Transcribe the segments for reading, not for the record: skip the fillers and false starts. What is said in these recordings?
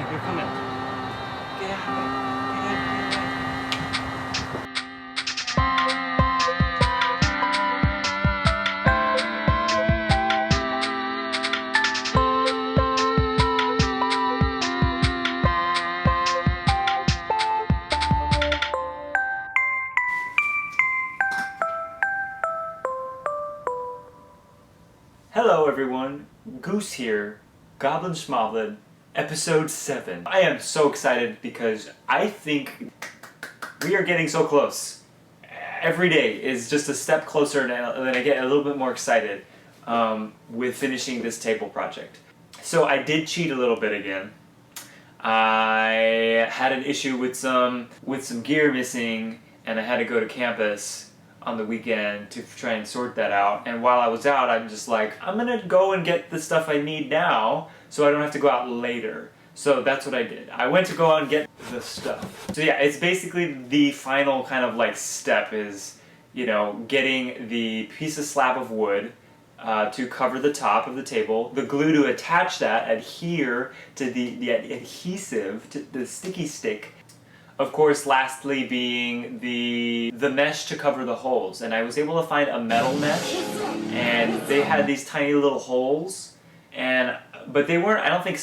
They're coming. Get out of it. Get out. Hello everyone, Goose here, Goblin Schmoblin, episode 7. I am so excited because I think we are getting so close. Every day is just a step closer and then I get a little bit more excited with finishing this table project. So I did cheat a little bit again. I had an issue with some gear missing and I had to go to campus on the weekend to try and sort that out. And while I was out, I'm just like, I'm gonna go and get the stuff I need now so I don't have to go out later. So that's what I did. I went to go out and get the stuff. So yeah, it's basically the final kind of like step is, you know, getting the piece of slab of wood to cover the top of the table, the glue to attach that, adhere to the adhesive, to the sticky stick. Of course, lastly being the mesh to cover the holes. And I was able to find a metal mesh, and they had these tiny little holes, but they weren't, I don't think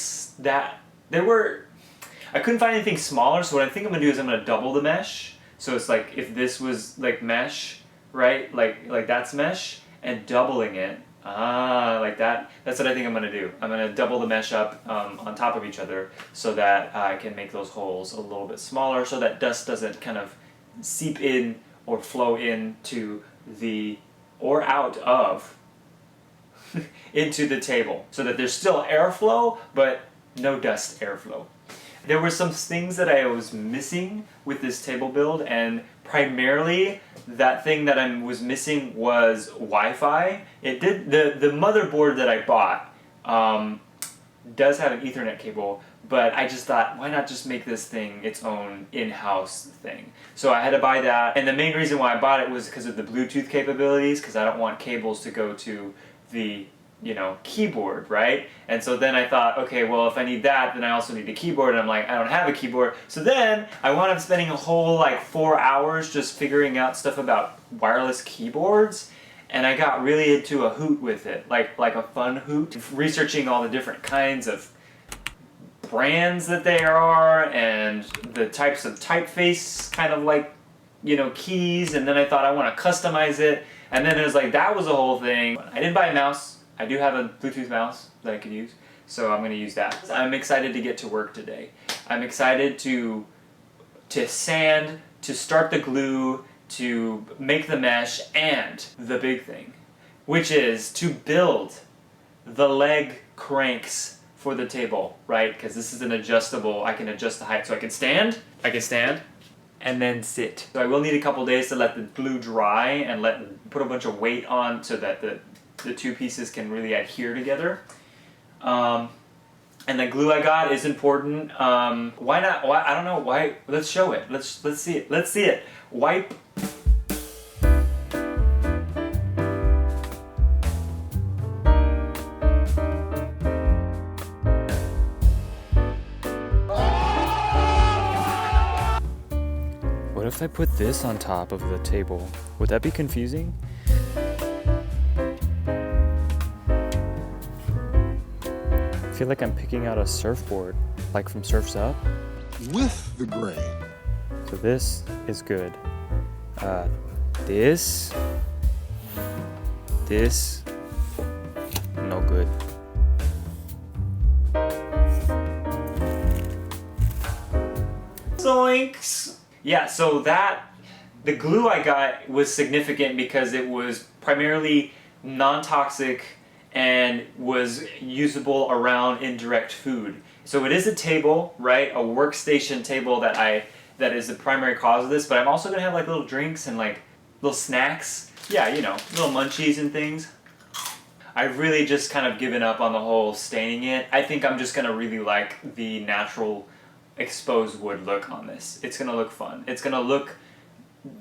I couldn't find anything smaller, so what I think I'm going to do is I'm going to double the mesh. So it's like, if this was like mesh, right, like that's mesh, and doubling it, like that. That's what I think I'm going to do. I'm going to double the mesh up on top of each other so that I can make those holes a little bit smaller so that dust doesn't kind of seep in or flow into or out of into the table, so that there's still airflow but no dust airflow. There were some things that I was missing with this table build, and primarily that thing that I was missing was Wi-Fi. The motherboard that I bought does have an Ethernet cable, but I just thought, why not just make this thing its own in-house thing? So I had to buy that, and the main reason why I bought it was because of the Bluetooth capabilities, because I don't want cables to go to the keyboard, right? And so then I thought, okay, well, if I need that, then I also need a keyboard, and I'm like, I don't have a keyboard. So then I wound up spending a whole like 4 hours just figuring out stuff about wireless keyboards, and I got really into a hoot with it, like a fun hoot, researching all the different kinds of brands that they are and the types of typeface kind of like, keys, and then I thought I want to customize it, and then it was like, that was a whole thing. I didn't buy a mouse. I do have a Bluetooth mouse that I could use, so I'm going to use that. I'm excited to get to work today. I'm excited to sand, to start the glue, to make the mesh, and the big thing, which is to build the leg cranks for the table, right? Because this is an adjustable, I can adjust the height. So I can stand, and then sit. So I will need a couple days to let the glue dry and put a bunch of weight on so that the two pieces can really adhere together. And the glue I got is important. Why not? Why? I don't know. Why? Let's show it. Let's see it. Let's see it. Wipe. What if I put this on top of the table? Would that be confusing? I feel like I'm picking out a surfboard, like from Surf's Up. With the grain. So this is good. This, no good. Zoinks! Yeah, so the glue I got was significant because it was primarily non-toxic and was usable around indirect food. So it is a table, right? A workstation table that is the primary cause of this, but I'm also gonna have like little drinks and like little snacks. Yeah, little munchies and things. I've really just kind of given up on the whole staining it. I think I'm just gonna really like the natural exposed wood look on this. It's gonna look fun. It's gonna look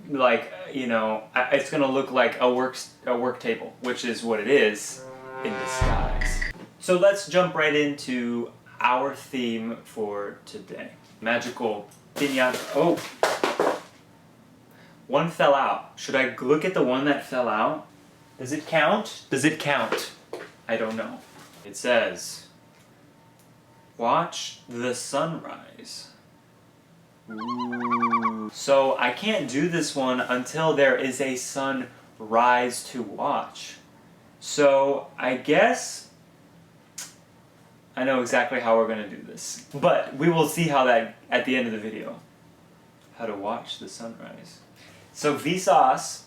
like, it's gonna look like a work table, which is what it is in disguise. So let's jump right into our theme for today. Magical piñata. Oh! One fell out. Should I look at the one that fell out? Does it count? Does it count? I don't know. It says, watch the sunrise. Ooh. So I can't do this one until there is a sunrise to watch. So I guess I know exactly how we're gonna do this. But we will see how that at the end of the video. How to watch the sunrise. So Vsauce,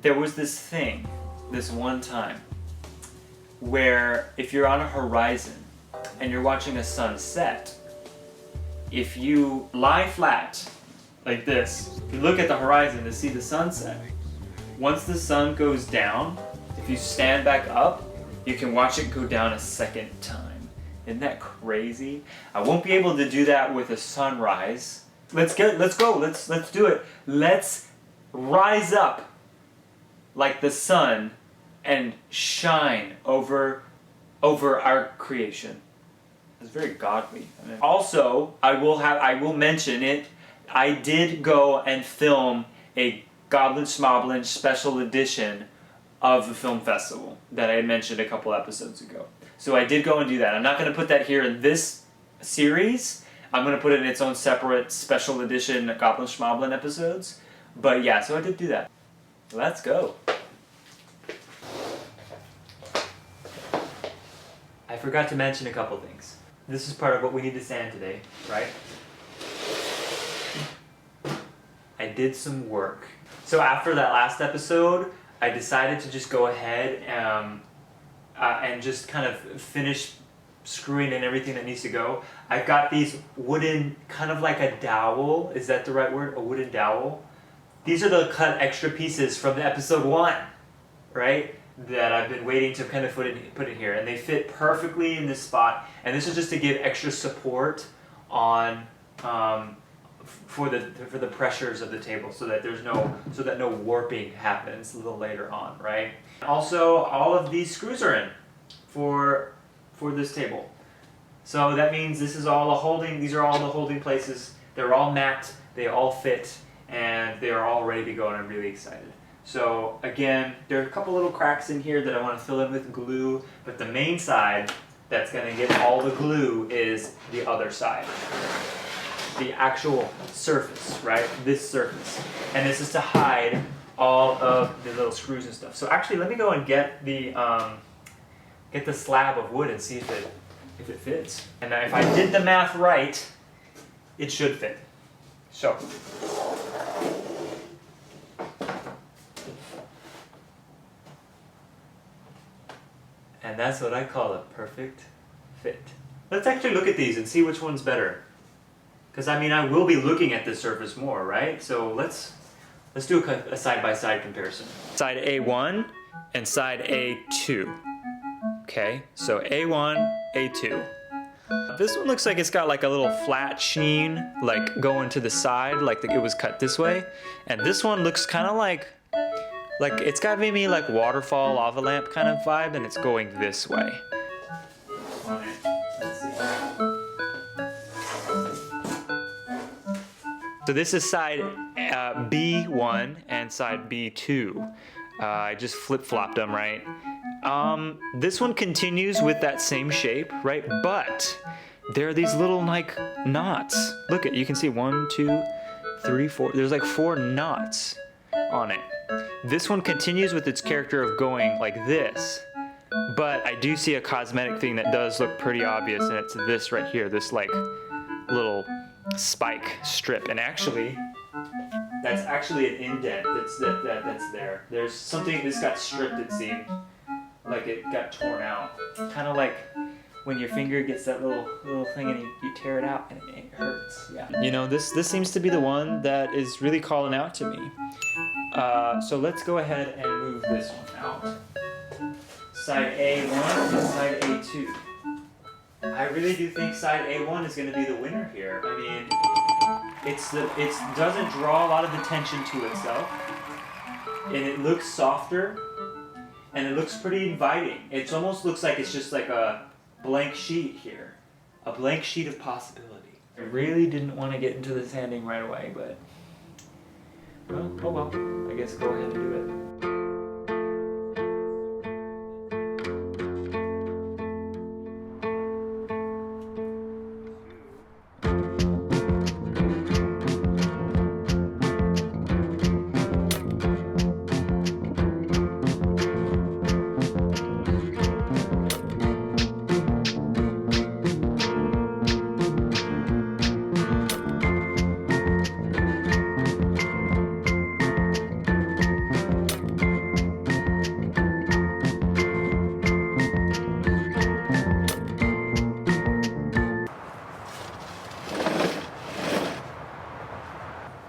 there was this thing, this one time, where if you're on a horizon and you're watching a sunset, if you lie flat like this, if you look at the horizon to see the sunset, once the sun goes down, if you stand back up, you can watch it go down a second time. Isn't that crazy? I won't be able to do that with a sunrise. Let's do it. Let's rise up like the sun and shine over our creation. It's very godly. Also, I will mention it. I did go and film a Goblin Schmoblin special edition of the film festival that I mentioned a couple episodes ago. So I did go and do that. I'm not going to put that here in this series. I'm going to put it in its own separate special edition Goblin Schmoblin episodes. But yeah, so I did do that. Let's go. I forgot to mention a couple things. This is part of what we need to sand today, right? I did some work. So after that last episode, I decided to just go ahead and just kind of finish screwing in everything that needs to go. I've got these wooden, kind of like a dowel, is that the right word? A wooden dowel? These are the cut extra pieces from the episode 1, right? That I've been waiting to kind of put in here, and they fit perfectly in this spot. And this is just to give extra support on for the pressures of the table, so that no warping happens a little later on, right? Also, all of these screws are in for this table. So that means these are all the holding places. They're all matte, they all fit, and they are all ready to go, and I'm really excited. So again, there are a couple little cracks in here that I want to fill in with glue, but the main side that's going to get all the glue is the other side. The actual surface, right? This surface. And this is to hide all of the little screws and stuff. So actually, let me go and get the slab of wood and see if it fits. And if I did the math right, it should fit. So. And that's what I call a perfect fit. Let's actually look at these and see which one's better. Because I mean, I will be looking at this surface more, right? So let's do a side-by-side comparison. Side A1 and side A2. Okay, so A1, A2. This one looks like it's got like a little flat sheen, like going to the side, like it was cut this way. And this one looks kind of like it's got maybe like waterfall lava lamp kind of vibe, and it's going this way. So this is side B1 and side B2. I just flip-flopped them, right? This one continues with that same shape, right? But there are these little like knots. Look you can see 1, 2, 3, 4. There's like 4 knots on it. This one continues with its character of going like this, but I do see a cosmetic thing that does look pretty obvious, and it's this right here, this like little spike strip. And actually, that's actually an indent that's there. There's something, this got stripped, it seemed. Like it got torn out. Kind of like when your finger gets that little thing and you tear it out and it hurts. Yeah. You know, this seems to be the one that is really calling out to me. So let's go ahead and move this one out. Side A1 and side A2. I really do think side A1 is going to be the winner here. I mean, it doesn't draw a lot of attention to itself, and it looks softer, and it looks pretty inviting. It almost looks like it's just like a blank sheet here. A blank sheet of possibility. I really didn't want to get into the sanding right away, but well, oh well. I guess go ahead and do it.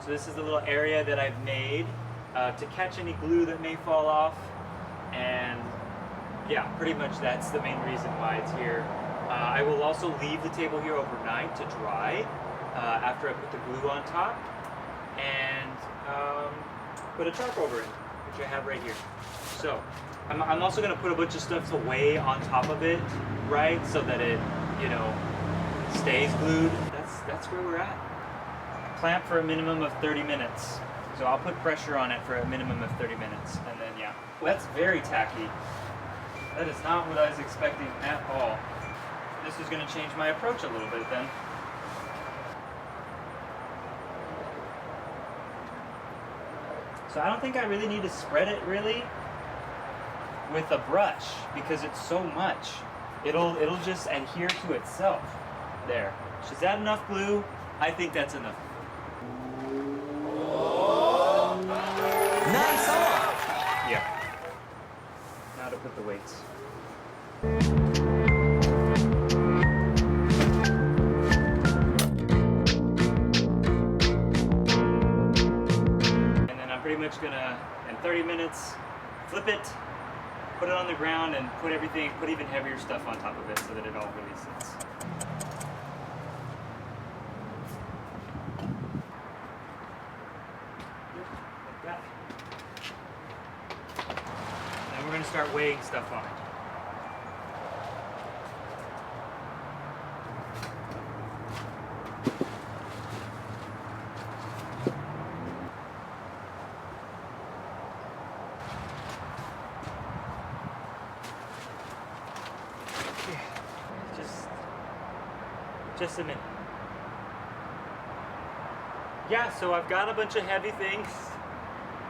So this is the little area that I've made to catch any glue that may fall off, and yeah, pretty much that's the main reason why it's here. I will also leave the table here overnight to dry after I put the glue on top, and put a tarp over it, which I have right here. So I'm also going to put a bunch of stuff away on top of it, right, so that it, you know, stays glued. That's where we're at. Clamp for a minimum of 30 minutes. So I'll put pressure on it for a minimum of 30 minutes, and then yeah. That's very tacky. That is not what I was expecting at all. This is going to change my approach a little bit then. So I don't think I really need to spread it really with a brush because it's so much. It'll just adhere to itself. There. Is that enough glue? I think that's enough. Nice off! Yeah. Now to put the weights. And then I'm pretty much gonna, in 30 minutes, flip it, put it on the ground, and put even heavier stuff on top of it so that it all really sits. And we're going to start weighing stuff on it. Just a minute. Yeah, so I've got a bunch of heavy things.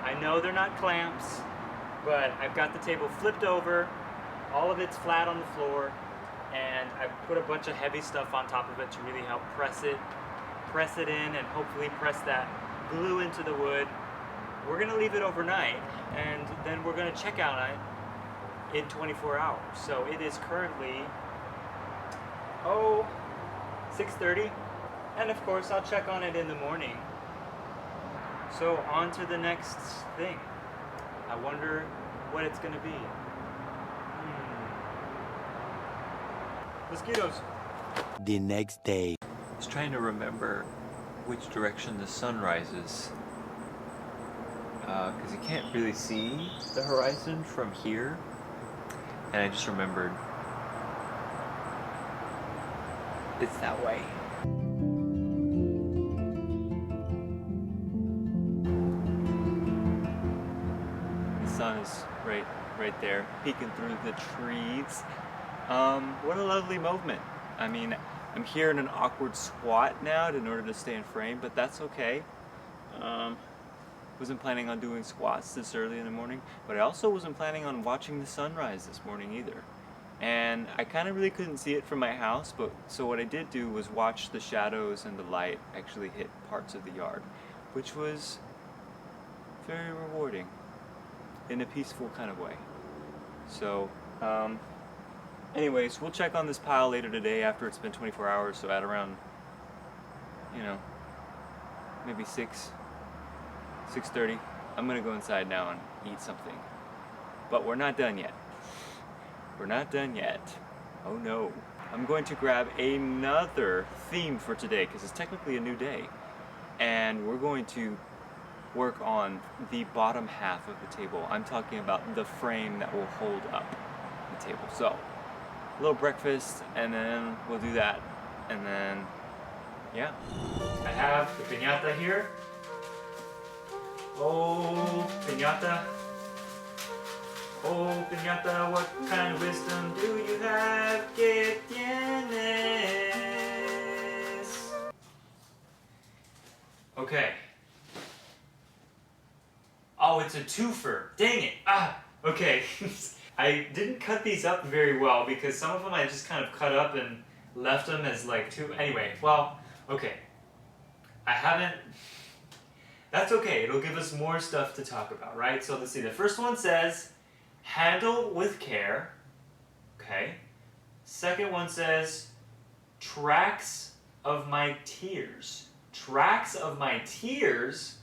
I know they're not clamps, but I've got the table flipped over, all of it's flat on the floor, and I've put a bunch of heavy stuff on top of it to really help press it in, and hopefully press that glue into the wood. We're gonna leave it overnight, and then we're gonna check out on it in 24 hours. So it is currently, 6:30, and of course I'll check on it in the morning. So on to the next thing. I wonder what it's gonna be. Mosquitoes. The next day. I was trying to remember which direction the sun rises, because you can't really see the horizon from here, and I just remembered it's that way. The sun is right there, peeking through the trees. What a lovely moment. I mean, I'm here in an awkward squat now in order to stay in frame, but that's okay. Wasn't planning on doing squats this early in the morning, but I also wasn't planning on watching the sunrise this morning either. And I kind of really couldn't see it from my house, but so what I did do was watch the shadows and the light actually hit parts of the yard, which was very rewarding in a peaceful kind of way. So, anyways, we'll check on this pile later today after it's been 24 hours, so at around, maybe 6:30. I'm gonna go inside now and eat something. But we're not done yet. We're not done yet. Oh no. I'm going to grab another theme for today because it's technically a new day. And we're going to work on the bottom half of the table. I'm talking about the frame that will hold up the table. So, a little breakfast, and then we'll do that. And then, yeah. I have the piñata here. Oh, piñata. Oh, piñata, what kind of wisdom do you have? ¿Qué tienes? Okay. Oh, it's a twofer. Dang it. Ah, okay. I didn't cut these up very well because some of them I just kind of cut up and left them as like two. Anyway, well, okay. I haven't. That's okay. It'll give us more stuff to talk about, right? So let's see. The first one says, handle with care. Okay. Second one says, tracks of my tears. Tracks of my tears?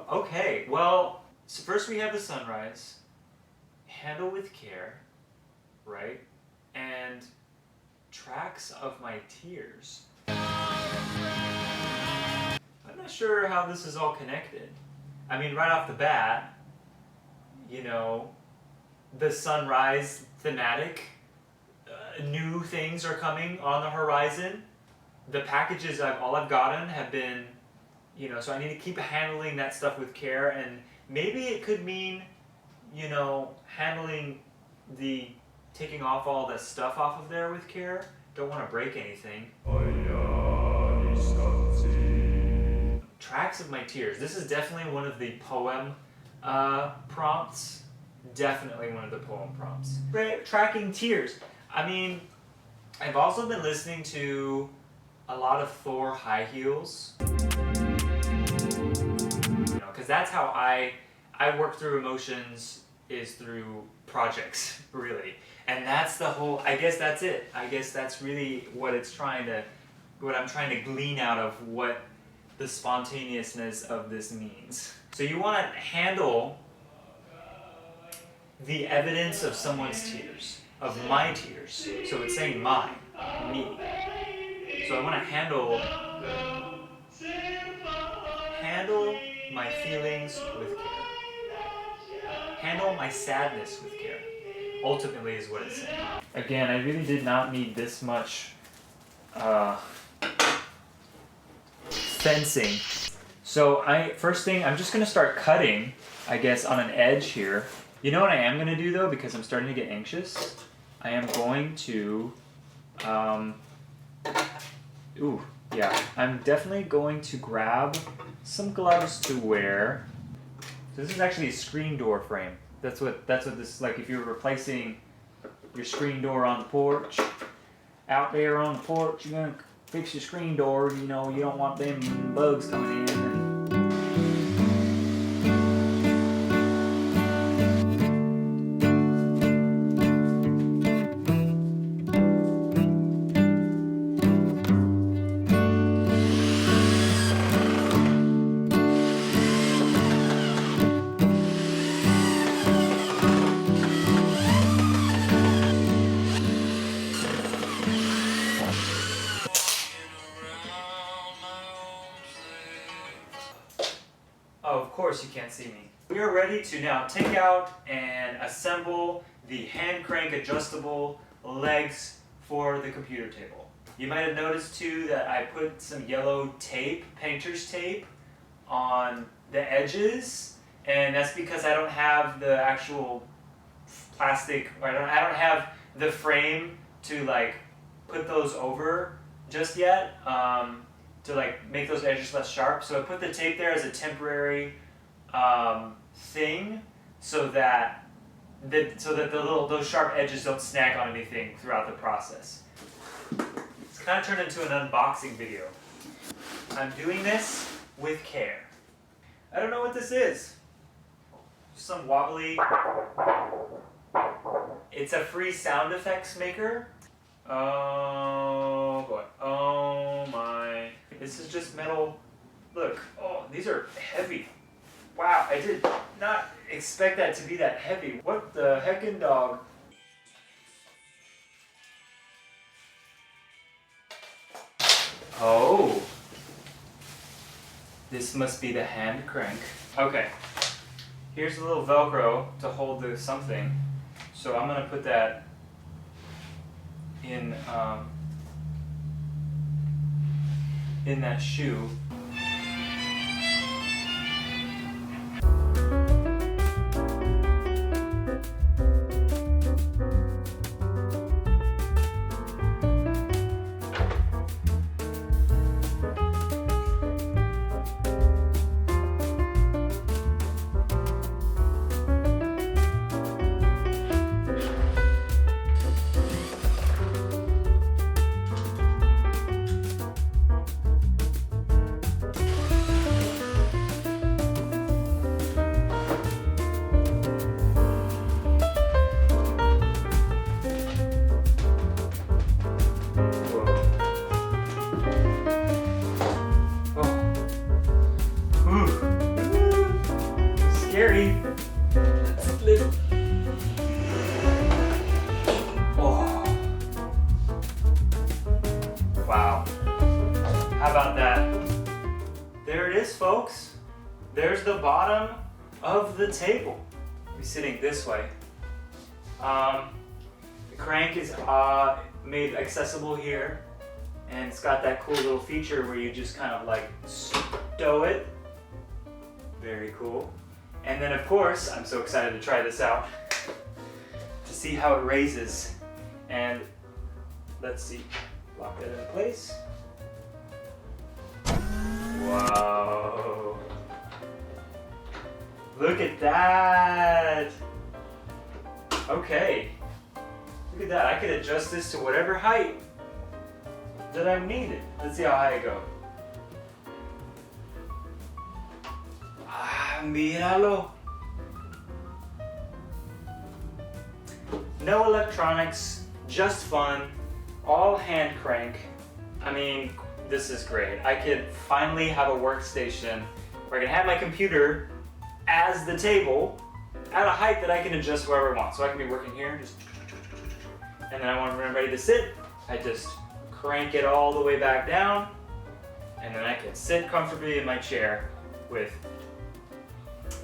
Okay, well, so first we have the sunrise, handle with care, right? And tracks of my tears. I'm not sure how this is all connected. I mean, right off the bat, you know, the sunrise thematic, new things are coming on the horizon. The packages all I've gotten have been, you know, so I need to keep handling that stuff with care, and maybe it could mean, you know, handling taking off all the stuff off of there with care. Don't want to break anything. Tracks of my tears. This is definitely one of the poem prompts. Definitely one of the poem prompts. Tracking tears. I mean, I've also been listening to a lot of Thor high heels. You know, because that's how I work through emotions, is through projects, really. And that's the whole, I guess that's it. I guess that's really what I'm trying to glean out of what the spontaneousness of this means. So you want to handle the evidence of someone's tears, of my tears. So it's saying mine, me. So I want to handle my feelings with care. Handle my sadness with care. Ultimately is what it's saying. Again, I really did not need this much fencing. So first thing, I'm just gonna start cutting, I guess, on an edge here. You know what I am gonna do though, because I'm starting to get anxious? I am going to, I'm definitely going to grab some gloves to wear. So this is actually a screen door frame. That's what this is like. If you're replacing your screen door on the porch, out there on the porch, you're gonna fix your screen door. You know, you don't want them bugs coming in. Oh, of course you can't see me. We are ready to now take out and assemble the hand crank adjustable legs for the computer table. You might have noticed too that I put some yellow tape, painter's tape, on the edges, and that's because I don't have the actual plastic, or I don't have the frame to like put those over just yet. To like make those edges less sharp. So I put the tape there as a temporary thing so that those sharp edges don't snag on anything throughout the process. It's kind of turned into an unboxing video. I'm doing this with care. I don't know what this is. Some wobbly. It's a free sound effects maker. Oh boy. Oh my. This is just metal. Look. Oh, these are heavy. Wow, I did not expect that to be that heavy. What the heckin' dog? Oh. This must be the hand crank. Okay. Here's a little Velcro to hold the something. So I'm gonna put that in that shoe. Scary. Let's live. Oh. Wow. How about that? There it is, folks. There's the bottom of the table. I'll be sitting this way. The crank is made accessible here, and it's got that cool little feature where you just kind of like stow it. Very cool. And then of course, I'm so excited to try this out, to see how it raises. And let's see, lock that into place. Whoa. Look at that. Okay, look at that. I could adjust this to whatever height that I needed. Let's see how high I go. Míralo. No electronics, just fun, all hand crank. I mean, this is great. I could finally have a workstation where I can have my computer as the table at a height that I can adjust wherever I want. So I can be working here, just, and then when I'm ready to sit, I just crank it all the way back down, and then I can sit comfortably in my chair with,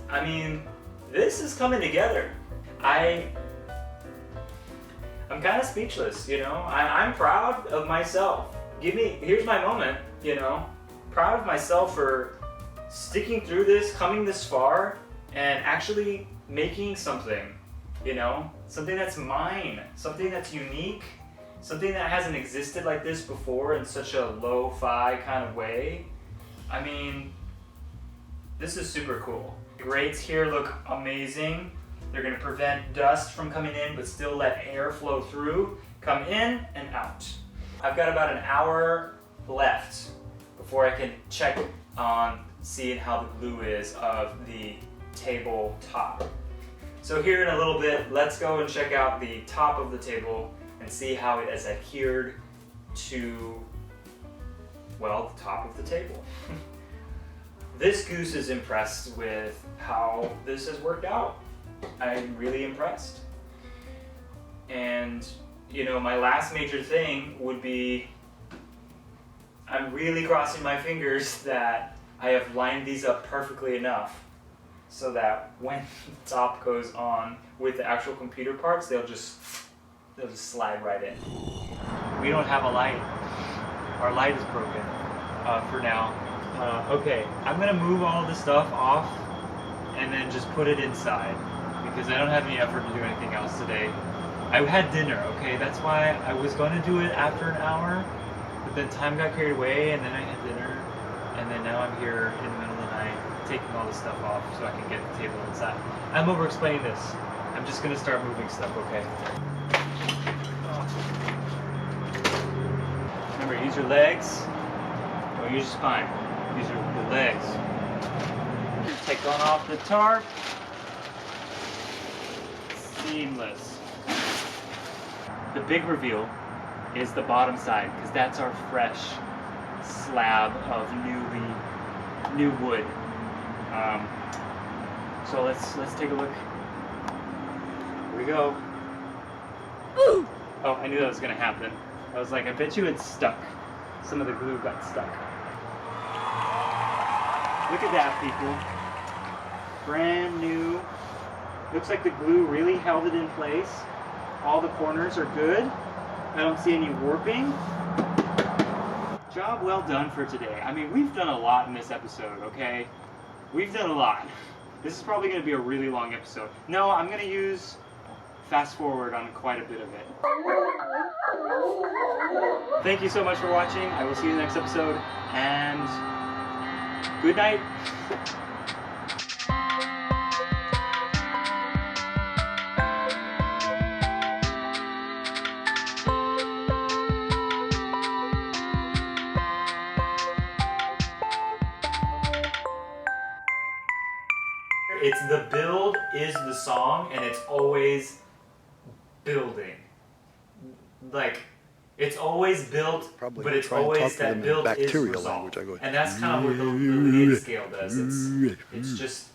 I mean, this is coming together. I'm kind of speechless, you know? I'm proud of myself. Here's my moment, you know? Proud of myself for sticking through this, coming this far, and actually making something, you know? Something that's mine, something that's unique, something that hasn't existed like this before in such a lo-fi kind of way. I mean, this is super cool. The grates here look amazing. They're gonna prevent dust from coming in, but still let air flow through, come in and out. I've got about an hour left before I can check on seeing how the glue is of the table top. So here in a little bit, let's go and check out the top of the table and see how it has adhered to, well, the top of the table. This goose is impressed with how this has worked out. I'm really impressed. And, you know, my last major thing would be, I'm really crossing my fingers that I have lined these up perfectly enough so that when the top goes on with the actual computer parts, they'll just slide right in. We don't have a light. Our light is broken for now. Okay, I'm gonna move all this stuff off and then just put it inside because I don't have any effort to do anything else today. I had dinner, okay? That's why I was gonna do it after an hour, but then time got carried away and then I had dinner, and then now I'm here in the middle of the night taking all this stuff off so I can get the table inside. I'm over explaining this. I'm just gonna start moving stuff, okay? Remember, use your legs, don't use your spine. Use your legs. Take on off the tarp. Seamless. The big reveal is the bottom side, because that's our fresh slab of new wood. So let's take a look. Here we go. Ooh. Oh, I knew that was gonna happen. I was like, I bet you it's stuck. Some of the glue got stuck. Look at that, people. Brand new Looks like the glue really held it in place. All the corners are good. I don't see any warping. Job well done for today. I mean, we've done a lot in this episode, okay? We've done a lot. This is probably going to be a really long episode. No, I'm going to use fast forward on quite a bit of it. Thank you so much for watching. I will see you in the next episode, and good night. It's the build is the song, and it's always building. Like, it's always built, Probably but it's try and talk always to them that in build is bacterial resolved. language. I go, And that's kind of what the lead scale does. It's just